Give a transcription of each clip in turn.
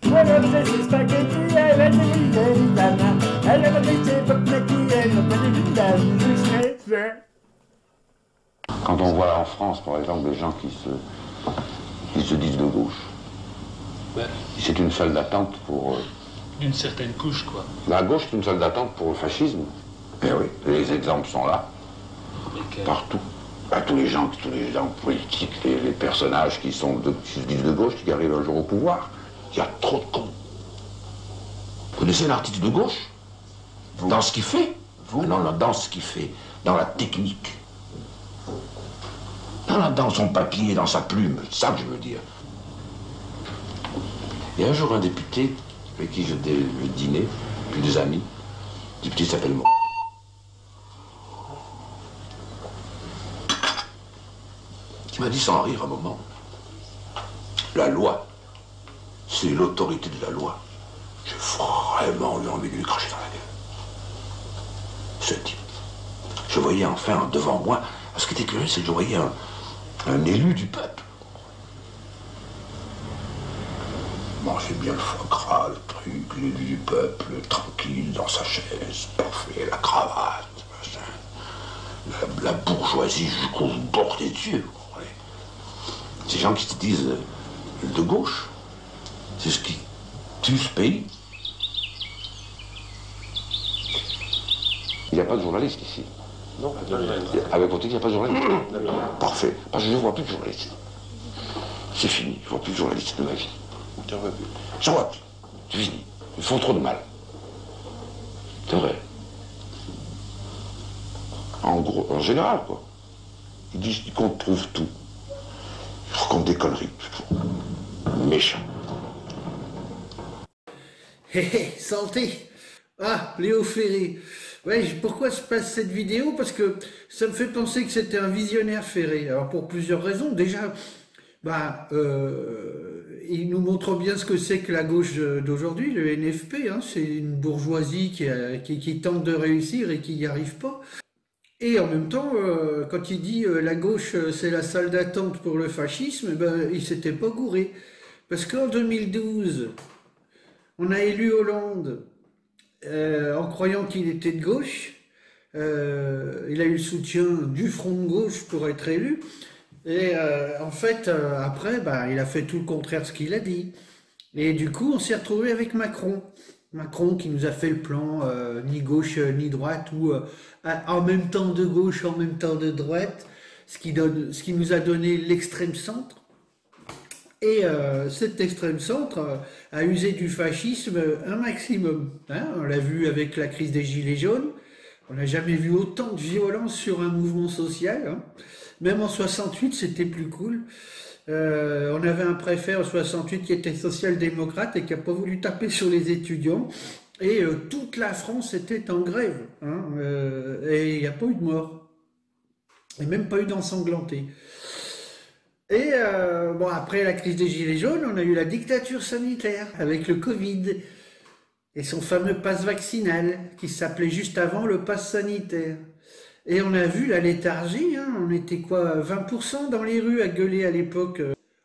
Voilà, c'est ses spaghettis, elle a des italiana. Elle a des spaghettis, elle a des italiana. Quand on voit en France, par exemple, des gens qui se disent de gauche, ouais. C'est une salle d'attente pour... D'une certaine couche, quoi. La gauche, c'est une salle d'attente pour le fascisme. Eh oui, les exemples sont là, partout. Ben, tous les gens politiques, les personnages qui se disent de gauche, qui arrivent un jour au pouvoir, il y a trop de cons. Vous connaissez l'artiste de gauche? Dans ce qu'il fait? Non, dans ce qu'il fait, dans la technique. Dans son papier, dans sa plume, c'est ça que je veux dire. Il y a un jour un député avec qui je dînais, puis des amis, le député s'appelle Mo. Qui m'a dit sans rire un moment, la loi, c'est l'autorité de la loi. J'ai vraiment eu envie de lui cracher dans la gueule. Ce type. Je voyais enfin devant moi, ce qui était curieux, c'est que je voyais un élu du peuple. Mangeait bien le foie gras, le truc, l'élu du peuple, tranquille, dans sa chaise, parfait, la cravate, machin. La bourgeoisie jusqu'au bord des yeux. Ouais. Ces gens qui se disent de gauche, c'est ce qui tue ce pays. Il n'y a pas de journaliste ici. Non, avec votre équipe, il n'y a pas de journaliste. Parfait. Parce que je ne vois plus de journaliste. C'est fini. Je ne vois plus de journaliste de ma vie. J'en vois plus. C'est fini. Ils font trop de mal. C'est vrai. En gros, en général, quoi. Ils disent qu'on trouve tout. Ils racontent des conneries. Méchants. Hé hé, santé. Ah, Léo Ferré. Ouais, pourquoi je passe cette vidéo? Parce que ça me fait penser que c'était un visionnaire Ferré. Alors pour plusieurs raisons. Déjà, il nous montre bien ce que c'est que la gauche d'aujourd'hui, le NFP. Hein, c'est une bourgeoisie qui tente de réussir et qui n'y arrive pas. Et en même temps, quand il dit la gauche c'est la salle d'attente pour le fascisme, il s'était pas gouré. Parce qu'en 2012, on a élu Hollande en croyant qu'il était de gauche. Il a eu le soutien du front de gauche pour être élu. Et en fait, après, il a fait tout le contraire de ce qu'il a dit. Et du coup, on s'est retrouvé avec Macron. Macron qui nous a fait le plan ni gauche ni droite, ou en même temps de gauche, en même temps de droite, ce qui nous a donné l'extrême centre. Et cet extrême centre a usé du fascisme un maximum. Hein, on l'a vu avec la crise des Gilets jaunes. On n'a jamais vu autant de violence sur un mouvement social. Hein. Même en 68, c'était plus cool. On avait un préfet en 68 qui était social-démocrate et qui n'a pas voulu taper sur les étudiants. Et toute la France était en grève. Hein, et il n'y a pas eu de mort. Et même pas eu d'ensanglanté. Et après la crise des Gilets jaunes, on a eu la dictature sanitaire avec le Covid et son fameux pass vaccinal qui s'appelait juste avant le pass sanitaire. Et on a vu la léthargie, hein, on était quoi, 20% dans les rues à gueuler à l'époque.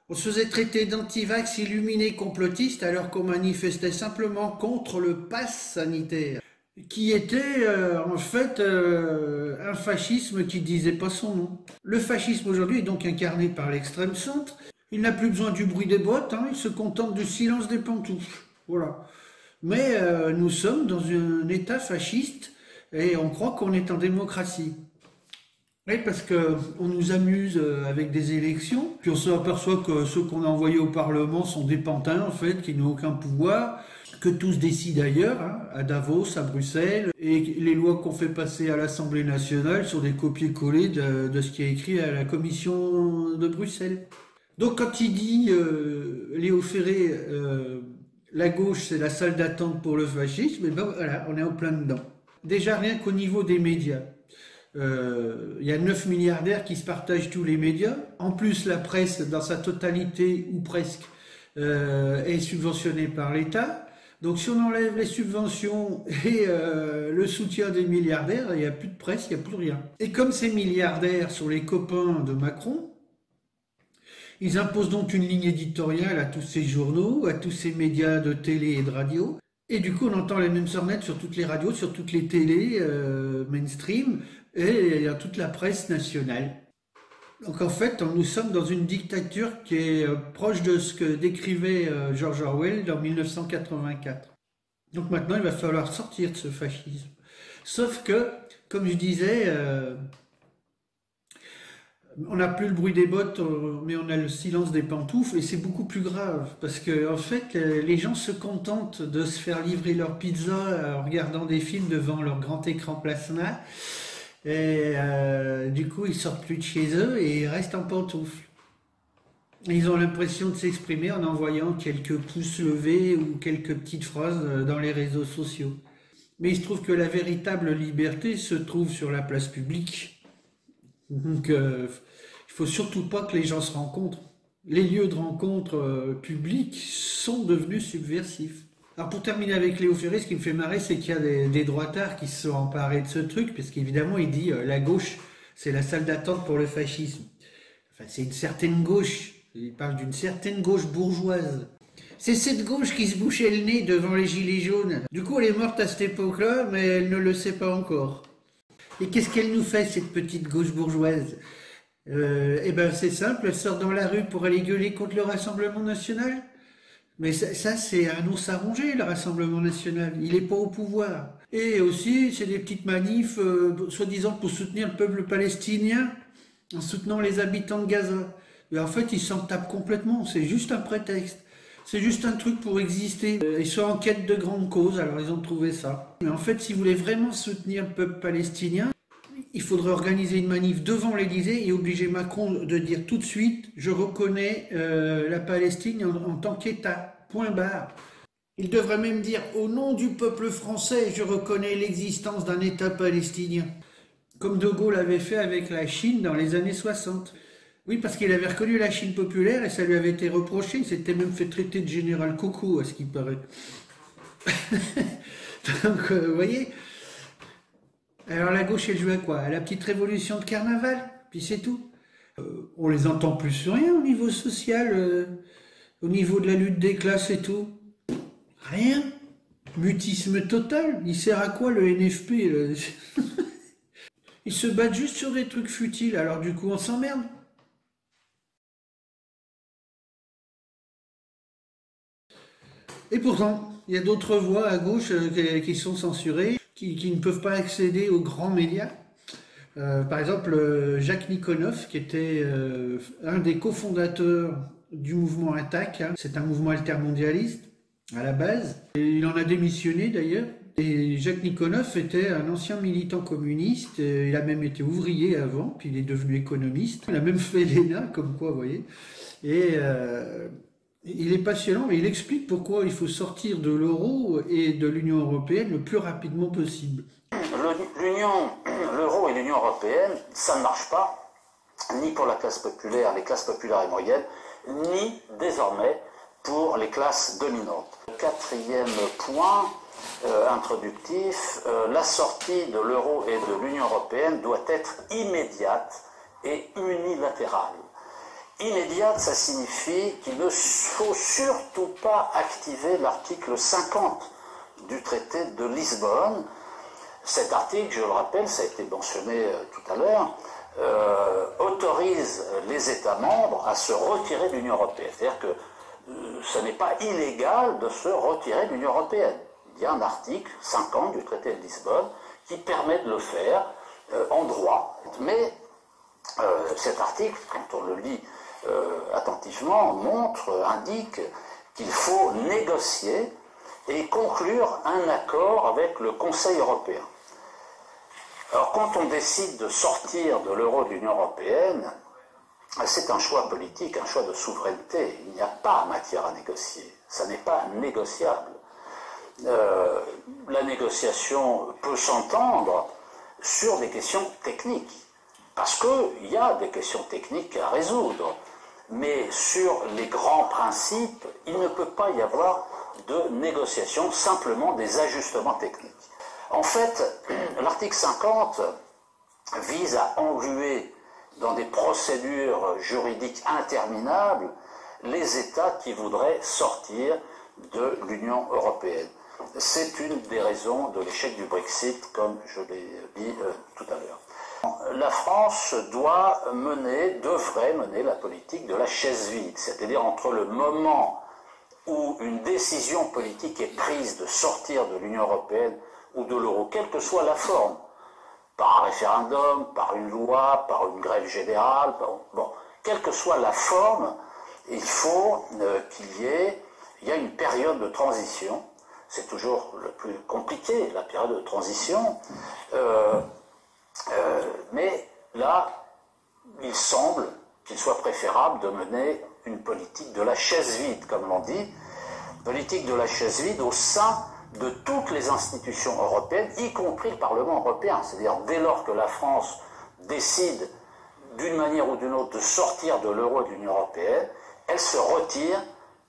On se faisait traiter d'antivax illuminés complotistes alors qu'on manifestait simplement contre le pass sanitaire, qui était en fait un fascisme qui disait pas son nom. Le fascisme aujourd'hui est donc incarné par l'extrême centre. Il n'a plus besoin du bruit des bottes, hein, il se contente du silence des pantoufles. Voilà. Mais nous sommes dans un état fasciste et on croit qu'on est en démocratie. Oui, parce qu'on nous amuse avec des élections, puis on s'aperçoit que ceux qu'on a envoyés au Parlement sont des pantins, en fait, qui n'ont aucun pouvoir, que tous décident ailleurs, hein, à Davos, à Bruxelles, et les lois qu'on fait passer à l'Assemblée nationale sont des copier-coller de ce qui est écrit à la Commission de Bruxelles. Donc quand il dit, Léo Ferré, la gauche c'est la salle d'attente pour le fascisme, et voilà, on est en plein dedans. Déjà rien qu'au niveau des médias. Il y a 9 milliardaires qui se partagent tous les médias. En plus, la presse, dans sa totalité ou presque, est subventionnée par l'État. Donc si on enlève les subventions et le soutien des milliardaires, il n'y a plus de presse, il n'y a plus rien. Et comme ces milliardaires sont les copains de Macron, Ils imposent donc une ligne éditoriale à tous ces journaux, à tous ces médias de télé et de radio. Et du coup, on entend les mêmes sornettes sur toutes les radios, sur toutes les télés mainstream et à toute la presse nationale. Donc en fait, nous sommes dans une dictature qui est proche de ce que décrivait George Orwell dans 1984. Donc maintenant, il va falloir sortir de ce fascisme. Sauf que, comme je disais, on n'a plus le bruit des bottes, mais on a le silence des pantoufles, et c'est beaucoup plus grave, parce que en fait, les gens se contentent de se faire livrer leur pizza en regardant des films devant leur grand écran plasma, et du coup, ils sortent plus de chez eux et ils restent en pantoufles. Ils ont l'impression de s'exprimer en envoyant quelques pouces levés ou quelques petites phrases dans les réseaux sociaux. Mais il se trouve que la véritable liberté se trouve sur la place publique. Donc, il faut surtout pas que les gens se rencontrent. Les lieux de rencontre publics sont devenus subversifs. Alors pour terminer avec Léo Ferré, ce qui me fait marrer, c'est qu'il y a des droitards qui se sont emparés de ce truc, parce qu'évidemment, il dit la gauche, c'est la salle d'attente pour le fascisme. Enfin, c'est une certaine gauche. Il parle d'une certaine gauche bourgeoise. C'est cette gauche qui se bouchait le nez devant les gilets jaunes. Du coup, elle est morte à cette époque-là, mais elle ne le sait pas encore. Et qu'est-ce qu'elle nous fait, cette petite gauche bourgeoise? Eh ben, c'est simple, elle sort dans la rue pour aller gueuler contre le Rassemblement National. Mais ça c'est un ours à ronger, le Rassemblement National. Il n'est pas au pouvoir. Et aussi, c'est des petites manifs, soi-disant pour soutenir le peuple palestinien, en soutenant les habitants de Gaza. Et en fait, ils s'en tapent complètement, c'est juste un prétexte. C'est juste un truc pour exister. Ils sont en quête de grandes causes, alors ils ont trouvé ça. Mais en fait, si vous voulez vraiment soutenir le peuple palestinien, il faudrait organiser une manif devant l'Élysée et obliger Macron de dire tout de suite « Je reconnais la Palestine en tant qu'État, point barre ». Il devrait même dire « Au nom du peuple français, je reconnais l'existence d'un État palestinien ». Comme De Gaulle avait fait avec la Chine dans les années 60. Oui, parce qu'il avait reconnu la Chine populaire et ça lui avait été reproché. Il s'était même fait traiter de général Coco, à ce qu'il paraît. Donc, vous voyez. Alors la gauche, elle joue à quoi? À la petite révolution de carnaval, puis c'est tout. On les entend plus sur rien au niveau social, au niveau de la lutte des classes et tout. Rien. Mutisme total. Il sert à quoi le NFP là? Ils se battent juste sur des trucs futiles, alors du coup on s'emmerde. Et pourtant, il y a d'autres voix à gauche qui sont censurées, qui ne peuvent pas accéder aux grands médias. Par exemple, Jacques Nikonov, qui était un des cofondateurs du mouvement Attac. Hein. C'est un mouvement altermondialiste à la base. Et il en a démissionné d'ailleurs. Et Jacques Nikonov était un ancien militant communiste. Il a même été ouvrier avant, puis il est devenu économiste. Il a même fait l'ENA, comme quoi, vous voyez. Et il est passionnant, mais il explique pourquoi il faut sortir de l'euro et de l'Union européenne le plus rapidement possible. L'euro et l'Union européenne, ça ne marche pas, ni pour la classe populaire, les classes populaires et moyennes, ni désormais pour les classes dominantes. Quatrième point introductif, la sortie de l'euro et de l'Union européenne doit être immédiate et unilatérale. Immédiate, ça signifie qu'il ne faut surtout pas activer l'article 50 du traité de Lisbonne. Cet article, je le rappelle, ça a été mentionné tout à l'heure, autorise les États membres à se retirer de l'Union européenne. C'est-à-dire que ce n'est pas illégal de se retirer de l'Union européenne. Il y a un article 50 du traité de Lisbonne qui permet de le faire en droit. Mais cet article, quand on le lit attentivement, indique qu'il faut négocier et conclure un accord avec le Conseil européen. Alors quand on décide de sortir de l'euro de l'Union européenne, c'est un choix politique, un choix de souveraineté. Il n'y a pas matière à négocier. Ça n'est pas négociable. La négociation peut s'entendre sur des questions techniques, parce qu'il y a des questions techniques à résoudre. Mais sur les grands principes, il ne peut pas y avoir de négociation, simplement des ajustements techniques. En fait, l'article 50 vise à engluer dans des procédures juridiques interminables les États qui voudraient sortir de l'Union européenne. C'est une des raisons de l'échec du Brexit, comme je l'ai dit tout à l'heure. La France devrait mener la politique de la chaise vide, c'est-à-dire entre le moment où une décision politique est prise de sortir de l'Union européenne ou de l'euro, quelle que soit la forme, par un référendum, par une loi, par une grève générale, quelle que soit la forme, il faut qu'il y ait une période de transition. C'est toujours le plus compliqué, la période de transition. Mais là, il semble qu'il soit préférable de mener une politique de la chaise vide, comme l'on dit, politique de la chaise vide au sein de toutes les institutions européennes, y compris le Parlement européen. C'est-à-dire, dès lors que la France décide, d'une manière ou d'une autre, de sortir de l'euro et de l'Union européenne, elle se retire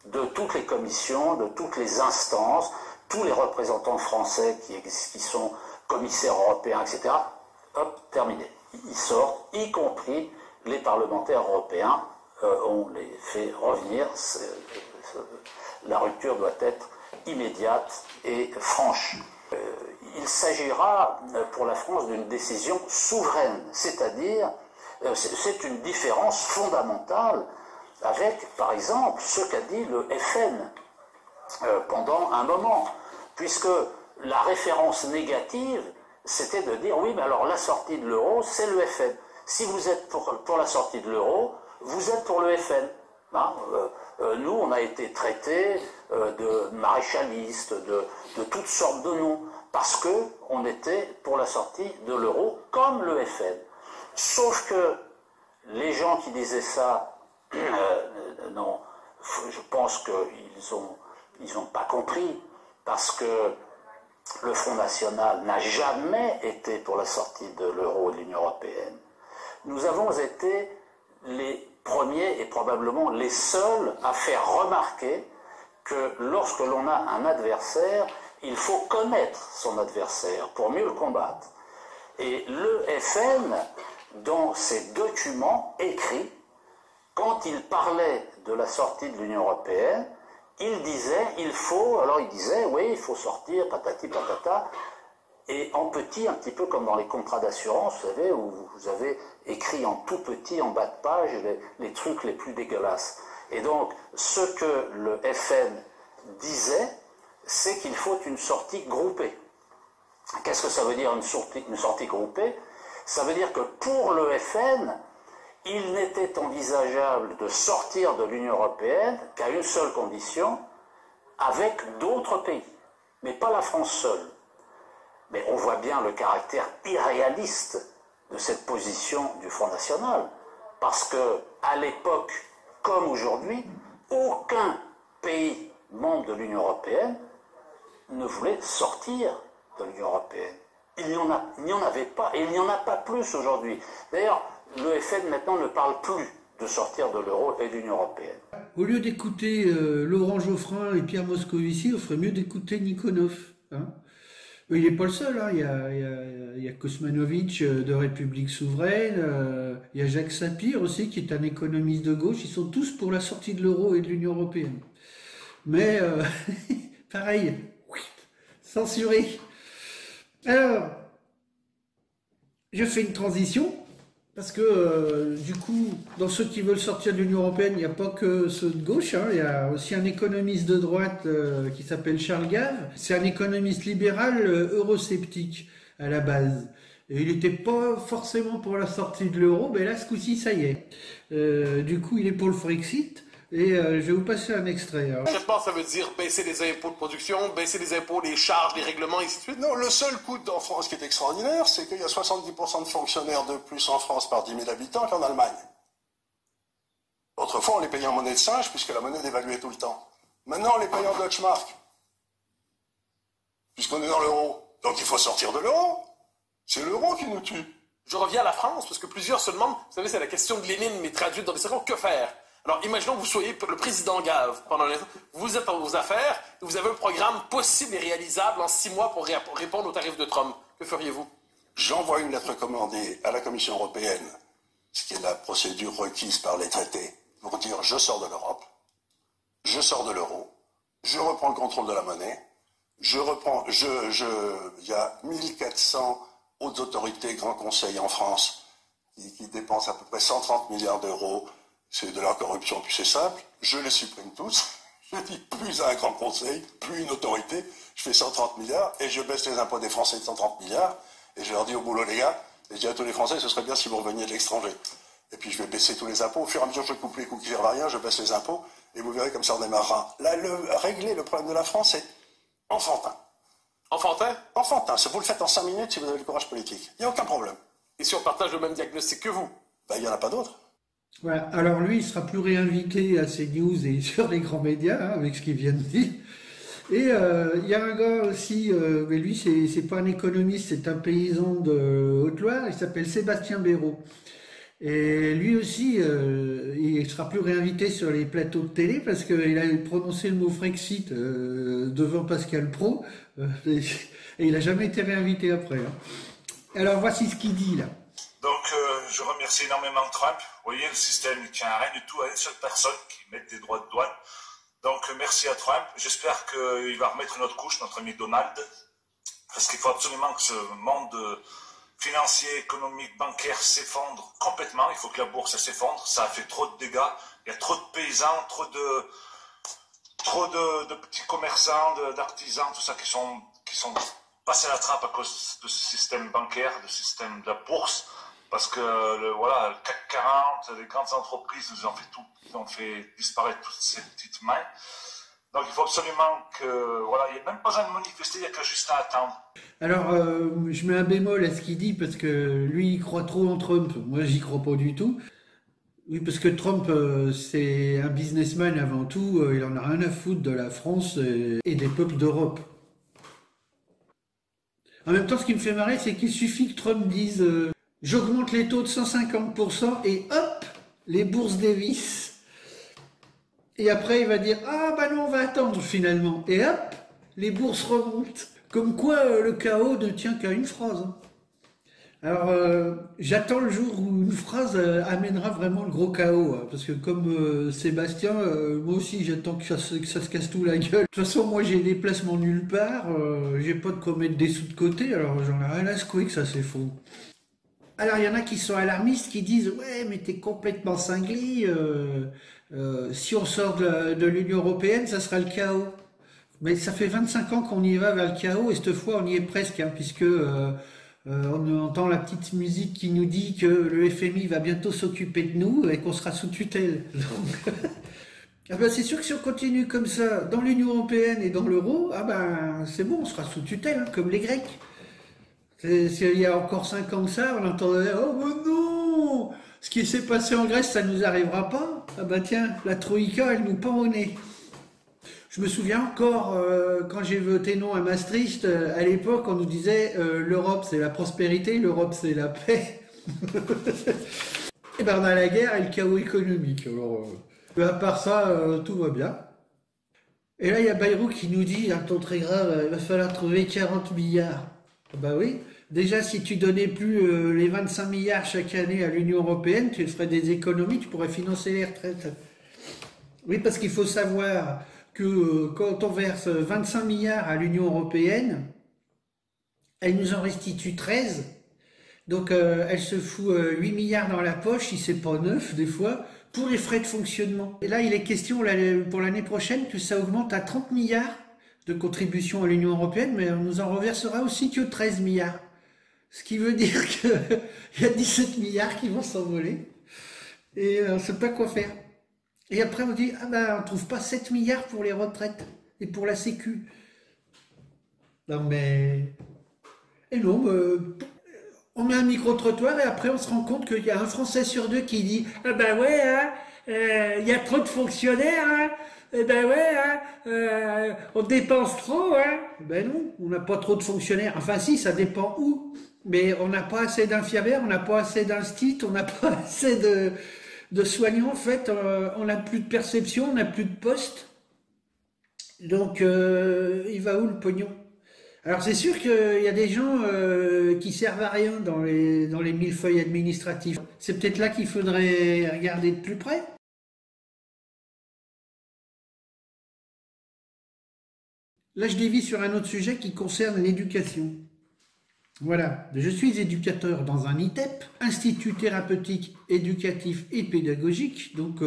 de toutes les commissions, de toutes les instances, tous les représentants français qui sont commissaires européens, etc. Hop, terminé. Ils sortent, y compris les parlementaires européens. On les fait revenir. La rupture doit être immédiate et franche. Il s'agira pour la France d'une décision souveraine, c'est-à-dire, c'est une différence fondamentale avec, par exemple, ce qu'a dit le FN pendant un moment, puisque la référence négative, c'était de dire, oui, mais alors la sortie de l'euro, c'est le FN. Si vous êtes pour la sortie de l'euro, vous êtes pour le FN. Hein, nous, on a été traités de maréchalistes, de toutes sortes de noms, parce qu'on était pour la sortie de l'euro, comme le FN. Sauf que les gens qui disaient ça, non, je pense qu'ils n'ont pas compris, parce que le Front National n'a jamais été pour la sortie de l'euro et de l'Union européenne. Nous avons été les premiers et probablement les seuls à faire remarquer que lorsque l'on a un adversaire, il faut connaître son adversaire pour mieux le combattre. Et le FN, dans ses documents écrits, quand il parlait de la sortie de l'Union européenne, il disait, oui, il faut sortir, patati patata, et en petit, un petit peu comme dans les contrats d'assurance, vous savez, où vous avez écrit en tout petit, en bas de page, les trucs les plus dégueulasses. Et donc, ce que le FN disait, c'est qu'il faut une sortie groupée. Qu'est-ce que ça veut dire une sortie groupée? Ça veut dire que pour le FN, il n'était envisageable de sortir de l'Union européenne qu'à une seule condition, avec d'autres pays, mais pas la France seule. Mais on voit bien le caractère irréaliste de cette position du Front National, parce que à l'époque, comme aujourd'hui, aucun pays membre de l'Union européenne ne voulait sortir de l'Union européenne. Il n'y en avait pas, et il n'y en a pas plus aujourd'hui. D'ailleurs, le FN maintenant ne parle plus de sortir de l'euro et de l'Union européenne. Au lieu d'écouter Laurent Geoffrin et Pierre Moscovici, on ferait mieux d'écouter Nikonov. Hein. Il n'est pas le seul, hein. Il y a Kosmanovic de République Souveraine, il y a Jacques Sapir aussi qui est un économiste de gauche, ils sont tous pour la sortie de l'euro et de l'Union européenne. Mais pareil, censuré. Alors, je fais une transition, parce que du coup, dans ceux qui veulent sortir de l'Union européenne, il n'y a pas que ceux de gauche, hein, il y a aussi un économiste de droite qui s'appelle Charles Gave. C'est un économiste libéral eurosceptique à la base. Et il n'était pas forcément pour la sortie de l'euro, mais là, ce coup-ci, ça y est. Du coup, il est pour le Frexit. Et je vais vous passer un extrait. Concrètement, ça veut dire baisser les impôts de production, baisser les impôts, les charges, les règlements, et ainsi de suite. Non, le seul coût en France qui est extraordinaire, c'est qu'il y a 70% de fonctionnaires de plus en France par 10 000 habitants qu'en Allemagne. Autrefois, on les payait en monnaie de singe, puisque la monnaie dévaluait tout le temps. Maintenant, on les paye en Deutschmark, puisqu'on est dans l'euro. Donc il faut sortir de l'euro. C'est l'euro qui nous tue. Je reviens à la France, parce que plusieurs se demandent, vous savez, c'est la question de Lénine, mais traduite dans des circonstances, que faire? Alors, imaginons que vous soyez le président Gave pendant l'instant, vous êtes dans vos affaires, et vous avez un programme possible et réalisable en 6 mois pour répondre aux tarifs de Trump. Que feriez-vous? J'envoie une lettre commandée à la Commission européenne ce qui est la procédure requise par les traités, pour dire je sors de l'Europe, je sors de l'euro, je reprends le contrôle de la monnaie, il y a 1400 hautes autorités, grands conseils en France, qui dépensent à peu près 130 milliards d'euros, c'est de la corruption, puis c'est simple, je les supprime tous, je dis plus un grand conseil, plus une autorité, je fais 130 milliards, et je baisse les impôts des Français de 130 milliards, et je leur dis au boulot les gars, et je dis à tous les Français, ce serait bien si vous reveniez de l'étranger. Et puis je vais baisser tous les impôts, au fur et à mesure que je coupe les coûts qui servent à rien, je baisse les impôts, et vous verrez comme ça on démarrera. Là, régler le problème de la France, c'est enfantin. Enfantin? Enfantin, vous le faites en 5 minutes si vous avez le courage politique. Il n'y a aucun problème. Et si on partage le même diagnostic que vous? Ben, il n'y en a pas d'autre. Voilà. Alors lui, il sera plus réinvité à CNews et sur les grands médias, hein, avec ce qu'il vient de dire. Et il y a un gars aussi, mais lui, c'est pas un économiste, c'est un paysan de Haute-Loire, il s'appelle Sébastien Béraud. Et lui aussi, il sera plus réinvité sur les plateaux de télé parce qu'il a prononcé le mot Frexit devant Pascal Praud, et il n'a jamais été réinvité après. Hein. Alors voici ce qu'il dit là. Donc je remercie énormément Trump. Vous voyez, le système ne tient à rien du tout, à une seule personne qui met des droits de douane. Donc merci à Trump. J'espère qu'il va remettre une autre couche, notre ami Donald, parce qu'il faut absolument que ce monde financier, économique, bancaire s'effondre complètement. Il faut que la bourse s'effondre. Ça a fait trop de dégâts. Il y a trop de paysans, trop de petits commerçants, d'artisans, tout ça qui sont passés à la trappe à cause de ce système bancaire, du système de la bourse. Parce que voilà, le CAC 40, les grandes entreprises nous ont fait tout, ils ont fait disparaître toutes ces petites mains. Donc il faut absolument que, voilà, il n'y a même pas besoin de manifester, il n'y a que juste à attendre. Alors, je mets un bémol à ce qu'il dit parce que lui, il croit trop en Trump. Moi, j'y crois pas du tout. Oui, parce que Trump, c'est un businessman avant tout. Il en a rien à foutre de la France et des peuples d'Europe. En même temps, ce qui me fait marrer, c'est qu'il suffit que Trump dise j'augmente les taux de 150% et hop, les bourses dévissent. Et après, il va dire ah bah non, on va attendre finalement. Et hop, les bourses remontent. Comme quoi, le chaos ne tient qu'à une phrase. Alors, j'attends le jour où une phrase amènera vraiment le gros chaos. Hein, parce que comme Sébastien, moi aussi, j'attends que ça se casse tout la gueule. De toute façon, moi, j'ai des placements nulle part. J'ai pas de quoi mettre des sous de côté. Alors, j'en ai rien à secouer que ça s'effondre. Alors, il y en a qui sont alarmistes, qui disent « Ouais, mais t'es complètement cinglé. Si on sort de l'Union Européenne, ça sera le chaos. » Mais ça fait 25 ans qu'on y va vers le chaos, et cette fois, on y est presque, hein, puisque on entend la petite musique qui nous dit que le FMI va bientôt s'occuper de nous et qu'on sera sous tutelle. Donc, ah ben, c'est sûr que si on continue comme ça, dans l'Union Européenne et dans l'euro, ah ben, c'est bon, on sera sous tutelle, hein, comme les Grecs. Il y a encore 5 ans que ça, on entendait « Oh ben non, ce qui s'est passé en Grèce, ça ne nous arrivera pas. Ah ben tiens, la Troïka, elle nous pend au nez. » Je me souviens encore, quand j'ai voté non à Maastricht, à l'époque, on nous disait l'Europe c'est la prospérité, l'Europe c'est la paix. Et ben on a la guerre et le chaos économique. Alors, à part ça, tout va bien. Et là, il y a Bayrou qui nous dit, un ton très grave, il va falloir trouver 40 milliards. Bah oui, déjà si tu donnais plus les 25 milliards chaque année à l'Union Européenne, tu ferais des économies, tu pourrais financer les retraites. Oui, parce qu'il faut savoir que quand on verse 25 milliards à l'Union Européenne, elle nous en restitue 13, donc elle se fout 8 milliards dans la poche, si c'est pas 9 des fois, pour les frais de fonctionnement. Et là, il est question pour l'année prochaine que ça augmente à 30 milliards de contribution à l'Union Européenne, mais on nous en reversera aussi que 13 milliards. Ce qui veut dire qu'il y a 17 milliards qui vont s'envoler, et on ne sait pas quoi faire. Et après, on dit, ah ben, on ne trouve pas 7 milliards pour les retraites et pour la Sécu. Non, mais... Et non, on met un micro-trottoir et après, on se rend compte qu'il y a un Français sur 2 qui dit, ah ben ouais, hein, y a trop de fonctionnaires, hein, eh ben ouais, hein, on dépense trop, hein. Ben non, on n'a pas trop de fonctionnaires. Enfin si, ça dépend où. Mais on n'a pas assez d'infirmières, on n'a pas assez d'instit, on n'a pas assez de soignants, en fait, on n'a plus de perception, on n'a plus de poste. Donc, il va où le pognon? Alors c'est sûr qu'il y a des gens qui servent à rien dans les millefeuilles administratifs. C'est peut-être là qu'il faudrait regarder de plus près. Là, je dévie sur un autre sujet qui concerne l'éducation. Voilà, je suis éducateur dans un ITEP, Institut thérapeutique, éducatif et pédagogique. Donc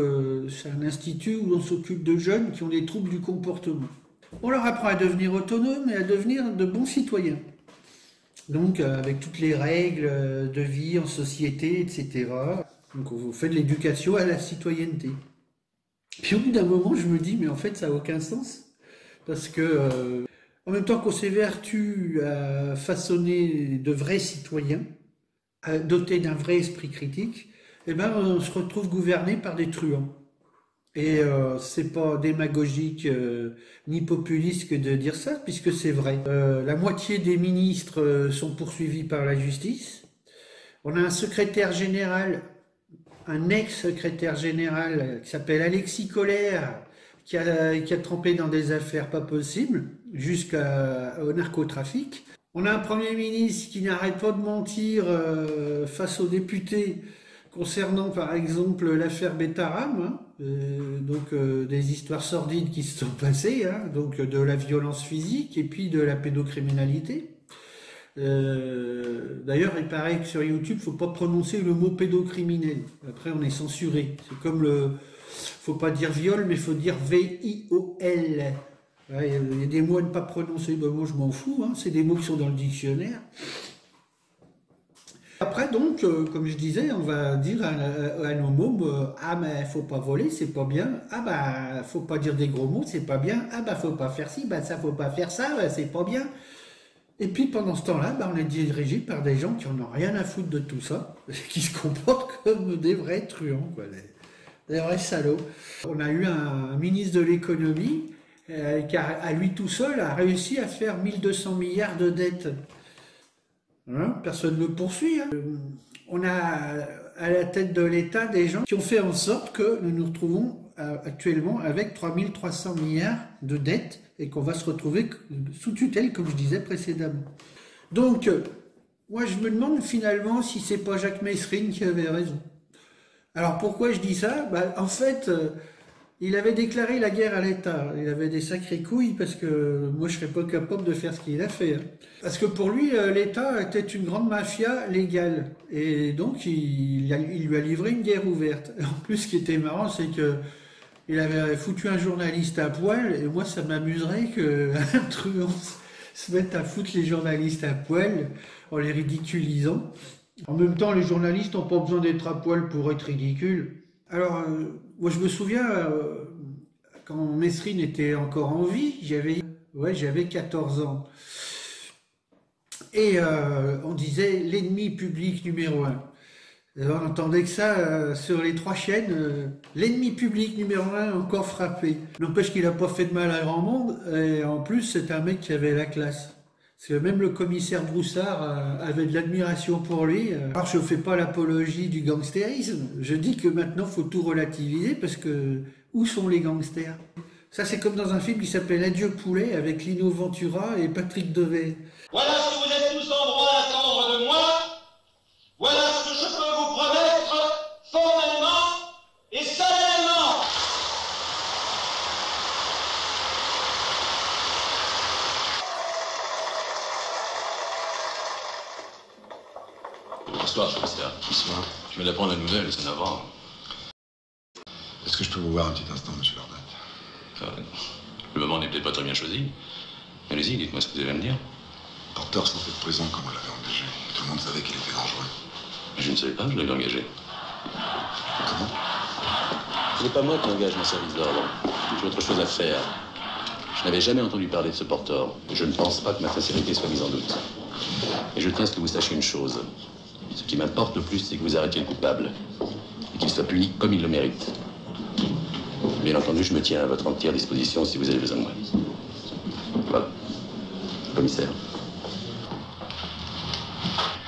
c'est un institut où on s'occupe de jeunes qui ont des troubles du comportement. On leur apprend à devenir autonomes et à devenir de bons citoyens. Donc avec toutes les règles de vie en société, etc. Donc on fait de l'éducation à la citoyenneté. Puis au bout d'un moment, je me dis, mais en fait, ça n'a aucun sens. Parce que, en même temps qu'on s'évertue à façonner de vrais citoyens, à doter d'un vrai esprit critique, eh ben, on se retrouve gouverné par des truands. Et c'est pas démagogique ni populiste que de dire ça, puisque c'est vrai. La moitié des ministres sont poursuivis par la justice. On a un secrétaire général, un ex-secrétaire général qui s'appelle Alexis Colère, qui a trempé dans des affaires pas possibles, jusqu'au narcotrafic. On a un Premier ministre qui n'arrête pas de mentir face aux députés concernant par exemple l'affaire Betaram, donc des histoires sordides qui se sont passées, donc de la violence physique et puis de la pédocriminalité. D'ailleurs, il paraît que sur YouTube, il ne faut pas prononcer le mot pédocriminel. Après, on est censuré. C'est comme le... faut pas dire viol, mais il faut dire V-I-O-L. Il y a des mots à ne pas prononcer. Ben, moi, je m'en fous. C'est des mots qui sont dans le dictionnaire. Après, donc, comme je disais, on va dire à nos mômes, ah, mais faut pas voler, c'est pas bien. Ah, bah, faut pas dire des gros mots, c'est pas bien. Ah, bah, faut pas faire ci, bah, ça, faut pas faire ça, bah, c'est pas bien. Et puis, pendant ce temps-là, bah, on est dirigé par des gens qui en ont rien à foutre de tout ça, qui se comportent comme des vrais truands, quoi, des vrais salauds. On a eu un ministre de l'économie qui, à lui tout seul, a réussi à faire 1200 milliards de dettes. Personne ne le poursuit. On a à la tête de l'État des gens qui ont fait en sorte que nous nous retrouvons actuellement avec 3300 milliards de dettes et qu'on va se retrouver sous tutelle, comme je disais précédemment. Donc, moi je me demande finalement si c'est pas Jacques Messrine qui avait raison. Alors pourquoi je dis ça? En fait, il avait déclaré la guerre à l'État. Il avait des sacrées couilles parce que moi je serais pas capable de faire ce qu'il a fait. Parce que pour lui, l'État était une grande mafia légale. Et donc il lui a livré une guerre ouverte. En plus, ce qui était marrant, c'est que il avait foutu un journaliste à poil. Et moi, ça m'amuserait qu'un truand se mette à foutre les journalistes à poil en les ridiculisant. En même temps, les journalistes n'ont pas besoin d'être à poil pour être ridicules. Alors, moi je me souviens, quand Messrine était encore en vie, j'avais 14 ans. Et on disait l'ennemi public numéro 1. On entendait que ça sur les 3 chaînes, l'ennemi public numéro 1 encore frappé. N'empêche qu'il n'a pas fait de mal à grand monde, et en plus c'est un mec qui avait la classe. Parce que même le commissaire Broussard avait de l'admiration pour lui. Alors je ne fais pas l'apologie du gangstérisme, je dis que maintenant il faut tout relativiser parce que où sont les gangsters? Ça c'est comme dans un film qui s'appelle Adieu poulet avec Lino Ventura et Patrick Devers. Voilà ce que vous êtes tous en droit d'attendre de moi. Voilà ce que je peux vous promettre formellement et solennellement. Bonsoir, commissaire. Bonsoir. Je viens d'apprendre la nouvelle, c'est navrant. Est-ce que je peux vous voir un petit instant, monsieur Lordat? Le moment n'est peut-être pas très bien choisi. Allez-y, dites-moi ce que vous avez à me dire. Porter sortait de prison quand on l'avait engagé. Tout le monde savait qu'il était dangereux. Je ne savais pas, je l'avais engagé. Comment? Ce n'est pas moi qui engage mon service d'ordre. J'ai autre chose à faire. Je n'avais jamais entendu parler de ce Porter. Et je ne pense pas que ma sincérité soit mise en doute. Et je tiens à ce que vous sachiez une chose. Ce qui m'importe le plus, c'est que vous arrêtiez le coupable. Et qu'il soit puni comme il le mérite. Bien entendu, je me tiens à votre entière disposition si vous avez besoin de moi. Voilà. Commissaire.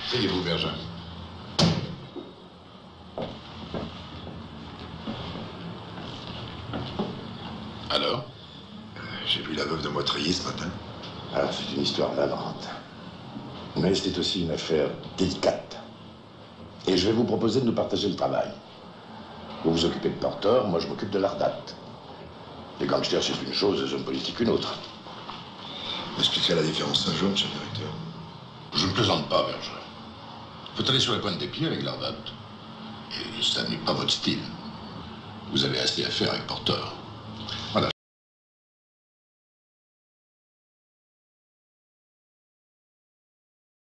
Asseyez-vous, Berger. Alors? J'ai vu la veuve de Moitrier ce matin. Alors, c'est une histoire navrante. Mais c'est aussi une affaire délicate. Et je vais vous proposer de nous partager le travail. Vous vous occupez de Porter, moi je m'occupe de l'Ardat. Les gangsters, c'est une chose, les hommes politiques, une autre. Vous expliquerez la différence un jour, monsieur le directeur. Je ne plaisante pas, Berger. Faut aller sur la pointe des pieds avec l'Ardat. Et ça n'est pas votre style. Vous avez assez à faire avec Porter. Voilà.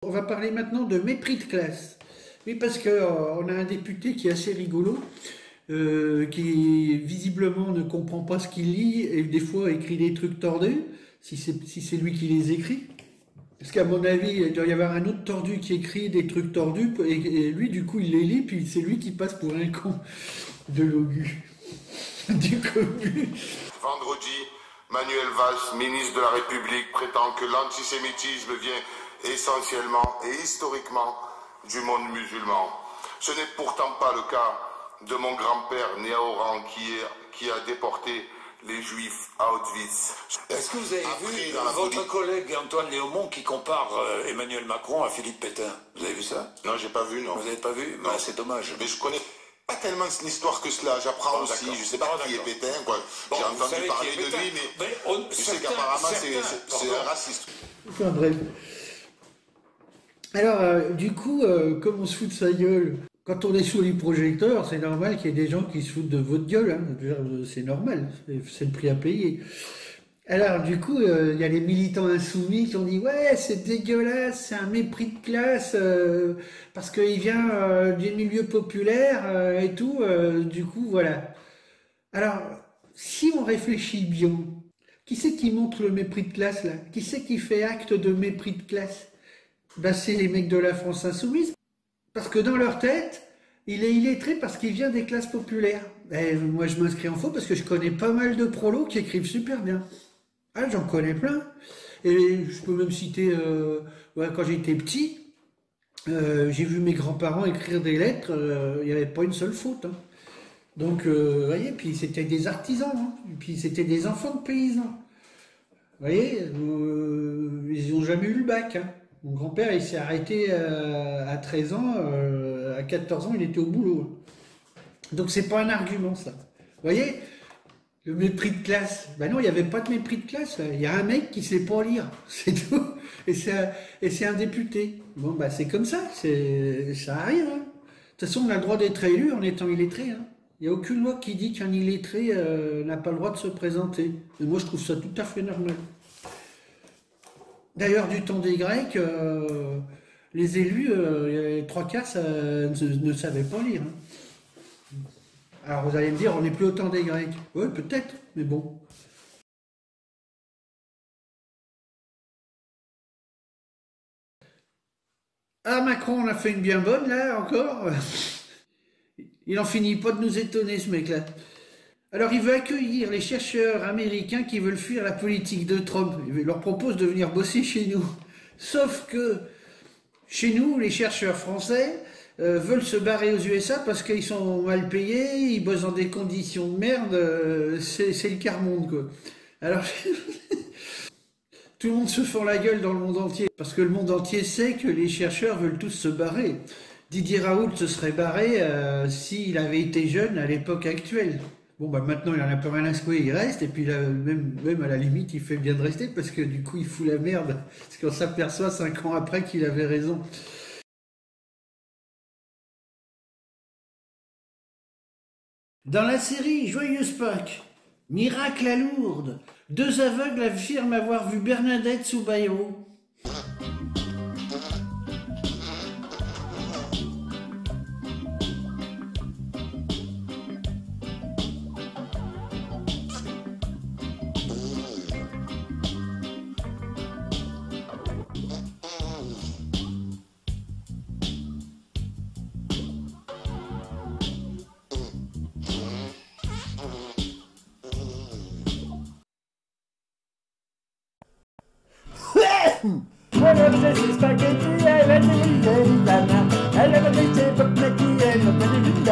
On va parler maintenant de mépris de classe. Oui, parce qu'on a un député qui est assez rigolo, qui visiblement ne comprend pas ce qu'il lit et des fois écrit des trucs tordus, si c'est lui qui les écrit. Parce qu'à mon avis, il doit y avoir un autre tordu qui écrit des trucs tordus et lui, du coup, il les lit, puis c'est lui qui passe pour un con de l'OGU, du cobu. Vendredi, Manuel Valls, ministre de la République, prétend que l'antisémitisme vient essentiellement et historiquement du monde musulman. Ce n'est pourtant pas le cas de mon grand-père né à Oran qui a déporté les Juifs à Auschwitz. Est-ce que vous avez vu votre collègue Antoine Léaumont qui compare Emmanuel Macron à Philippe Pétain? Vous avez vu ça? Non, j'ai pas vu, non. Vous n'avez pas vu? Ben, c'est dommage. Mais je connais pas tellement l'histoire que cela. J'apprends aussi. Je sais pas qui est Pétain, quoi. J'ai entendu parler de lui, mais je sais qu'apparemment c'est un raciste. Enfin bref. Alors, du coup, comme on se fout de sa gueule, quand on est sous les projecteurs, c'est normal qu'il y ait des gens qui se foutent de votre gueule, hein. C'est normal, c'est le prix à payer. Alors, du coup, il y a les militants insoumis qui ont dit « Ouais, c'est dégueulasse, c'est un mépris de classe, parce qu'il vient des milieux populaires et tout, du coup, voilà. » Alors, si on réfléchit bien, qui c'est qui montre le mépris de classe, là? Qui c'est qui fait acte de mépris de classe? Ben, c'est les mecs de la France insoumise, parce que dans leur tête, il est illettré parce qu'il vient des classes populaires. Et moi, je m'inscris en faux parce que je connais pas mal de prolos qui écrivent super bien. Ah, j'en connais plein. Et je peux même citer, quand j'étais petit, j'ai vu mes grands-parents écrire des lettres, il n'y avait pas une seule faute. Hein. Donc, vous voyez, puis c'était des artisans, hein, puis c'était des enfants de paysans. Vous voyez, ils n'ont jamais eu le bac. Hein. Mon grand-père, il s'est arrêté à 13 ans, à 14 ans, il était au boulot. Donc c'est pas un argument, ça. Vous voyez, le mépris de classe. Ben non, il n'y avait pas de mépris de classe. Il y a un mec qui sait pas lire, c'est tout. Et c'est un député. Bon, bah c'est comme ça, ça arrive. Hein. De toute façon, on a le droit d'être élu en étant illettré. Hein. Il n'y a aucune loi qui dit qu'un illettré n'a pas le droit de se présenter. Et moi, je trouve ça tout à fait normal. D'ailleurs, du temps des Grecs, les élus, les 3/4 ne savaient pas lire. Hein. Alors vous allez me dire, on n'est plus au temps des Grecs. Oui, peut-être, mais bon. Ah, Macron, on a fait une bien bonne, là, encore. Il n'en finit pas de nous étonner, ce mec-là. Alors, il veut accueillir les chercheurs américains qui veulent fuir la politique de Trump. Il leur propose de venir bosser chez nous. Sauf que, chez nous, les chercheurs français veulent se barrer aux USA parce qu'ils sont mal payés, ils bossent dans des conditions de merde, c'est le quart-monde, quoi. Alors, tout le monde se fend la gueule dans le monde entier, parce que le monde entier sait que les chercheurs veulent tous se barrer. Didier Raoult se serait barré s'il avait été jeune à l'époque actuelle. Bon, bah maintenant, il en a pas mal à secouer, il reste, et puis là, même à la limite, il fait bien de rester, parce que du coup, il fout la merde, parce qu'on s'aperçoit 5 ans après qu'il avait raison. Dans la série Joyeuse Pâques, miracle à Lourdes, 2 aveugles affirment avoir vu Bernadette sous Bayrou. Buenos Aires, spaghetti, I went to the Italia. I never did say, but Mickey, and the Benedict,